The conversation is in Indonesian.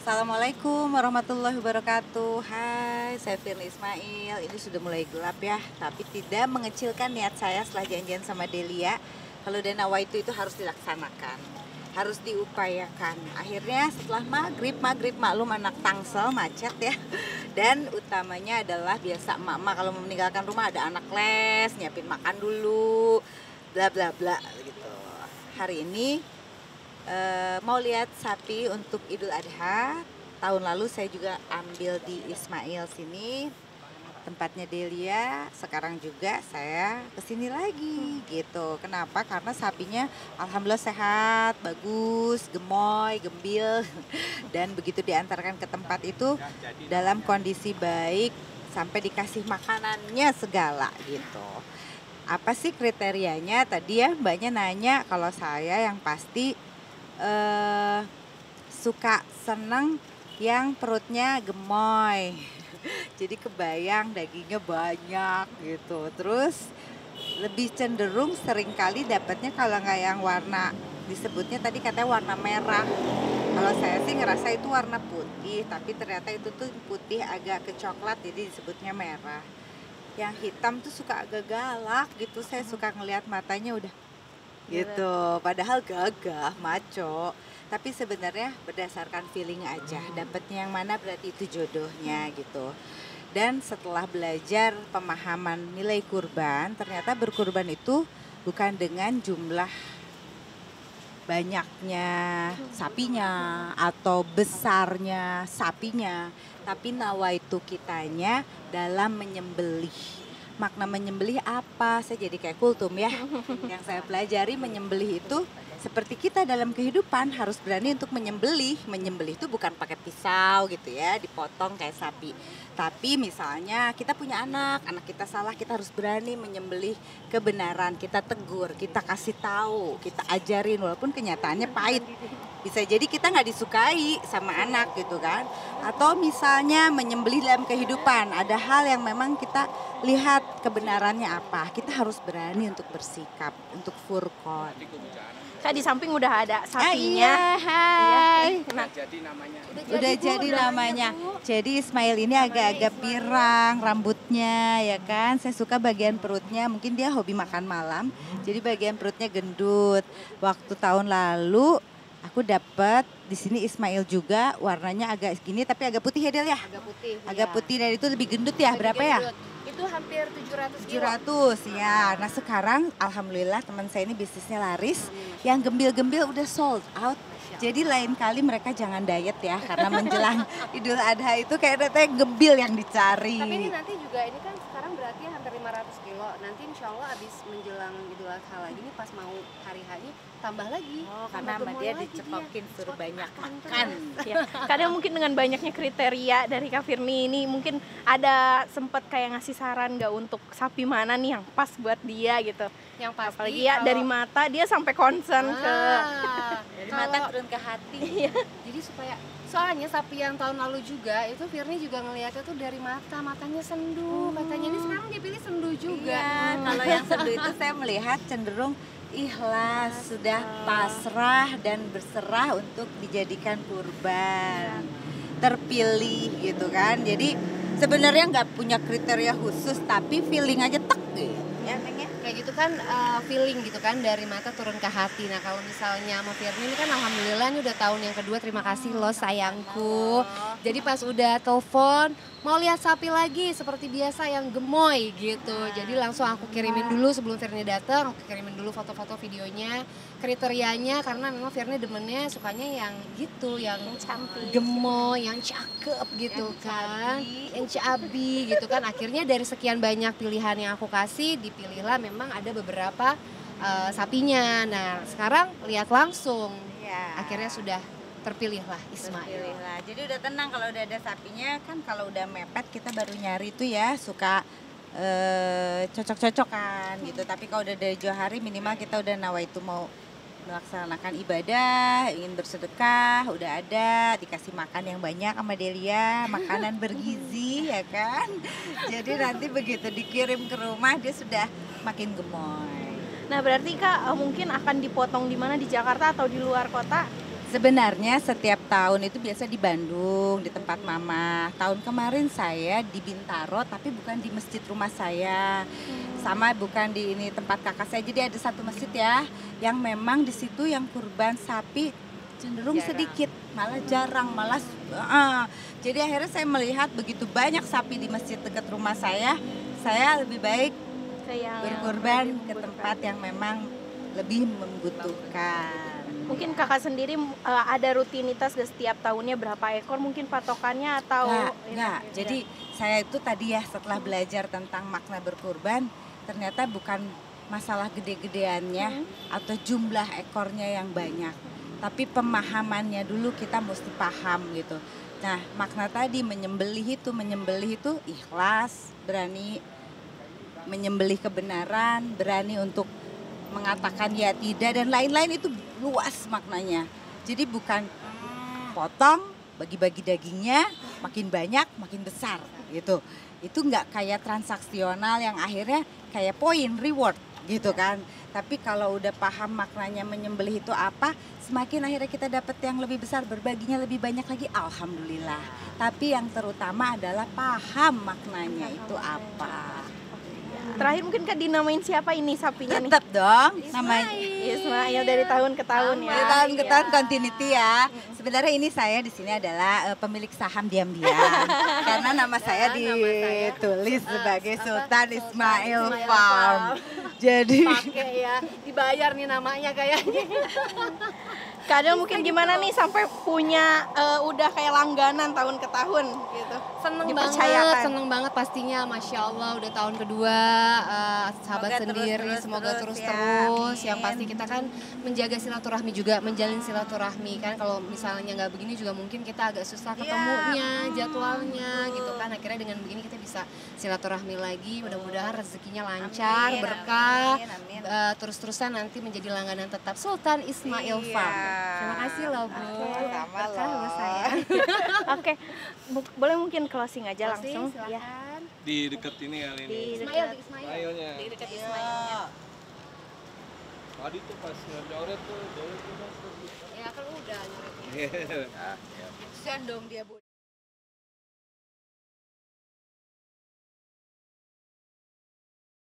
Assalamualaikum warahmatullahi wabarakatuh. Hai, saya Firly Ismail. Ini sudah mulai gelap ya, tapi tidak mengecilkan niat saya setelah janjian sama Delia. Kalau Danawa itu harus dilaksanakan, harus diupayakan. Akhirnya setelah maghrib maklum anak Tangsel macet ya. Dan utamanya adalah biasa emak-emak kalau mau meninggalkan rumah ada anak les, nyiapin makan dulu, bla bla bla gitu. Hari ini mau lihat sapi untuk Idul Adha. Tahun lalu saya juga ambil di Ismail sini, tempatnya Delia. Sekarang juga saya kesini lagi gitu. Kenapa? Karena sapinya alhamdulillah sehat, bagus, gemoy, gembil. Dan begitu diantarkan ke tempat itu dalam kondisi baik, sampai dikasih makanannya segala gitu. Apa sih kriterianya? Tadi ya mbaknya nanya, kalau saya yang pasti suka seneng yang perutnya gemoy. Jadi kebayang dagingnya banyak gitu. Terus lebih cenderung seringkali dapatnya kalau nggak yang warna, disebutnya tadi katanya warna merah. Kalau saya sih ngerasa itu warna putih, tapi ternyata itu tuh putih agak ke coklat, jadi disebutnya merah. Yang hitam tuh suka agak galak gitu, saya suka ngelihat matanya udah gitu, padahal gagah, maco. Tapi sebenarnya berdasarkan feeling aja, dapetnya yang mana berarti itu jodohnya gitu. Dan setelah belajar pemahaman nilai kurban, ternyata berkurban itu bukan dengan jumlah banyaknya sapinya atau besarnya sapinya, tapi nawaitu kitanya dalam menyembelih. Makna menyembelih apa? Saya jadi kayak kultum ya. Yang saya pelajari, menyembelih itu seperti kita dalam kehidupan harus berani untuk menyembelih. Menyembelih itu bukan pakai pisau gitu ya, dipotong kayak sapi. Tapi misalnya kita punya anak kita salah, kita harus berani menyembelih kebenaran. Kita tegur, kita kasih tahu, kita ajarin walaupun kenyataannya pahit. Bisa jadi kita nggak disukai sama anak gitu kan. Atau misalnya menyembelih dalam kehidupan, ada hal yang memang kita lihat kebenarannya apa. Kita harus berani untuk bersikap, untuk furqon. Kak, di samping udah ada sapinya. Iya, hai. Nah, Udah jadi namanya. Jadi Ismail ini agak-agak pirang rambutnya ya kan. Saya suka bagian perutnya, mungkin dia hobi makan malam. Jadi bagian perutnya gendut. Waktu tahun lalu aku dapat di sini Ismail juga, warnanya agak gini tapi agak putih ya Del ya? Agak putih. Agak ya. putih, dan itu lebih gendut ya, berapa ya? Itu hampir 700 kilo. 700 ya. Nah sekarang alhamdulillah teman saya ini bisnisnya laris. Yang gembil-gembil udah sold out. Jadi lain kali mereka jangan diet ya, karena menjelang Idul Adha itu kayak datanya gembil yang dicari. Tapi ini nanti juga, ini kan sekarang berarti hampir 500 kilo. Nanti insya Allah abis menjelang Idul Adha lagi nih, pas mau hari H tambah lagi. Oh, karena sama dia dicekokin suruh banyak makan. ya. Kadang mungkin dengan banyaknya kriteria dari Kak Firly ini mungkin ada sempet kayak ngasih saran nggak untuk sapi mana nih yang pas buat dia gitu. Yang pasti Apalagi ya dari mata dia sampai concern ke Dari mata turun ke hati. Jadi soalnya sapi yang tahun lalu juga itu Firly juga ngelihatnya tuh dari matanya sendu. Katanya ini sekarang dia pilih sendu juga. Iya, kalau yang sendu itu saya melihat cenderung ikhlas, sudah pasrah dan berserah untuk dijadikan kurban, terpilih gitu kan. Jadi sebenarnya nggak punya kriteria khusus, tapi feeling aja tek gitu ya Neng ya. Kayak gitu kan, feeling gitu kan, dari mata turun ke hati. Nah kalau misalnya sama Firly ini kan alhamdulillah ini udah tahun yang kedua, terima kasih loh sayangku. Jadi pas udah telepon mau lihat sapi lagi seperti biasa yang gemoy gitu. Jadi langsung aku kirimin dulu sebelum Firly datang, aku kirimin dulu foto-foto videonya, kriterianya, karena memang Firly demennya sukanya yang gitu, yang cantik, gemoy, yang cakep gitu kan, yang cabi gitu kan. Akhirnya dari sekian banyak pilihan yang aku kasih, dipilihlah memang ada beberapa sapinya. Nah sekarang lihat langsung, akhirnya sudah terpilihlah Ismail. Terpilihlah. Jadi udah tenang kalau udah ada sapinya kan. Kalau udah mepet kita baru nyari tuh ya, suka cocok-cocokan gitu. Tapi kalau udah dari jauh hari minimal kita udah nawaitu mau melaksanakan ibadah, ingin bersedekah, udah ada, dikasih makan yang banyak sama Delia, makanan bergizi ya kan. Jadi nanti begitu dikirim ke rumah dia sudah makin gemoy. Nah berarti Kak mungkin akan dipotong di mana, di Jakarta atau di luar kota? Sebenarnya setiap tahun itu biasa di Bandung, di tempat mama. Tahun kemarin saya di Bintaro, tapi bukan di masjid rumah saya. Sama bukan di ini tempat kakak saya. Jadi ada satu masjid ya, yang memang di situ yang kurban sapi cenderung sedikit, malah jarang, malah. Jadi akhirnya saya melihat begitu banyak sapi di masjid dekat rumah saya lebih baik berkurban ke tempat yang memang lebih membutuhkan. Mungkin kakak sendiri ada rutinitas gak setiap tahunnya berapa ekor mungkin patokannya atau Nggak. Jadi saya itu tadi ya setelah belajar tentang makna berkurban, ternyata bukan masalah gede-gedeannya atau jumlah ekornya yang banyak, tapi pemahamannya dulu kita mesti paham gitu. Nah, makna tadi menyembelih itu ikhlas, berani menyembelih kebenaran, berani untuk mengatakan ya tidak dan lain-lain, itu luas maknanya. Jadi bukan potong, bagi-bagi dagingnya, makin banyak, makin besar gitu. Itu nggak kayak transaksional yang akhirnya kayak poin, reward gitu kan. Tapi kalau udah paham maknanya menyembelih itu apa, semakin akhirnya kita dapat yang lebih besar, berbaginya lebih banyak lagi, alhamdulillah. Tapi yang terutama adalah paham maknanya itu apa. Terakhir mungkin Kak dinamain siapa ini sapinya nih? Tetap dong namanya. Ismail dari tahun ke tahun ya. Dari tahun ke tahun continuity ya. Sebenarnya ini saya di sini adalah pemilik saham diam-diam. Karena nama saya ditulis sebagai Sultan Ismail Farm. Jadi Pakai ya, dibayar nih namanya kayaknya. Kadang mungkin gimana nih sampai punya udah kayak langganan tahun ke tahun gitu. Seneng banget pastinya, Masya Allah udah tahun kedua, sahabat sendiri, semoga terus-terus. Yang pasti kita kan menjaga silaturahmi juga, menjalin silaturahmi kan. Kalau misalnya nggak begini juga mungkin kita agak susah ketemunya, jadwalnya gitu kan. Akhirnya dengan begini kita bisa silaturahmi lagi, mudah-mudahan rezekinya lancar, berkah, terus-terusan nanti menjadi langganan tetap Sultan Ismail Farm. Terima kasih loh Bu. Berkah loh saya. Oke, boleh mungkin closing aja langsung. Silakan. Ya. Di dekat ini kali ini. Ismail. Ismailnya. Di dekat Ismailnya. Tadi tuh pas ngejoret tuh, joret tuh pas. Ya kan udah. Iya. kasihan dong dia Bu.